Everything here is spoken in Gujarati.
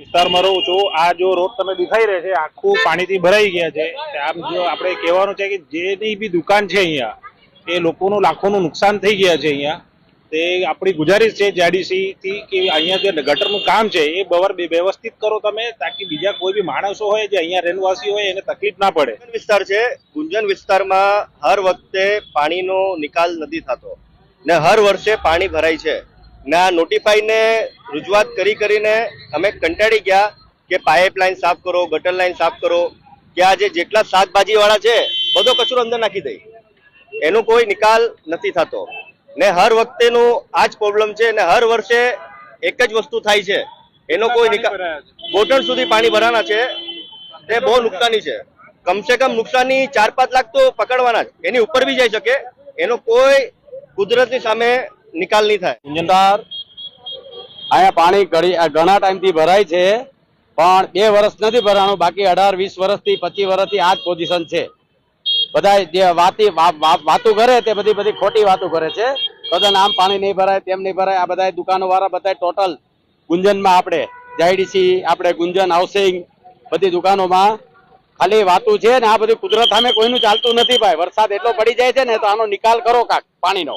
વિસ્તારમાં રહું છું। આ જો રોડ તમે દેખાઈ રહ્યા છે આખું પાણીથી ભરાઈ ગયા છે। આમ જો આપણે કહેવાનું છે કે જેની બી દુકાન છે અહીંયા એ લોકોનું લાખોનું નુકસાન થઈ ગયા છે। અહીંયા તે આપણી ગુજારિશ છે જેડીસી થી કે અહીંયા જે ગટરનું કામ છે એ વ્યવસ્થિત કરો તમે, તાકી બીજા કોઈ બી માણસો હોય જે અહીંયા રહેવાસી હોય એને તકલીફ ના પડે। વિસ્તાર છે ગુંજન વિસ્તારમાં હર વખતે પાણીનો નિકાલ નથી થતો ને હર વર્ષે પાણી ભરાય છે ને આ નોટિફાઈને રજૂઆત કરીને અમે કંટાળી ગયા કે પાઇપલાઇન સાફ કરો, ગટર લાઈન સાફ કરો, કે આ જેટલા શાકભાજી વાળા છે બધો કચરો અંદર નાખી દે, એનો કોઈ નિકાલ નથી થતો ને હર વખતેનો આ જ પ્રોબ્લેમ છે ને હર વર્ષે એક જ વસ્તુ થાય છે, એનો કોઈ નિકાલ ઘોટણ સુધી પાણી ભરાના છે। તે બહુ નુકસાની છે, કમસે કમ નુકસાની 4-5 લાખ તો પકડવાના જ, એની ઉપર બી જઈ શકે, એનો કોઈ કુદરતની સામે નિકાલ નહીં થાય। ગુંજનદાર અહીંયા પાણી ઘણા ટાઈમથી ભરાય છે પણ 2 વર્ષ નથી ભરાણું, બાકી 18-20 વર્ષથી 25 વર્ષથી આ જ પોઝિશન છે। બધા જે વાતો કરે તે બધી ખોટી વાતો કરે છે। કદાચ આમ પાણી નહીં ભરાય તેમ નહીં ભરાય, આ બધા દુકાનો વાળા બધા ટોટલ ગુંજનમાં આપણે જાયડીસી આપણે ગુંજન હાઉસિંગ બધી દુકાનોમાં ખાલી વાતું છે ને આ બધી કુદરત સામે કોઈનું ચાલતું નથી ભાઈ। વરસાદ એટલો પડી જાય છે ને તો આનો નિકાલ કરો કાક પાણીનો।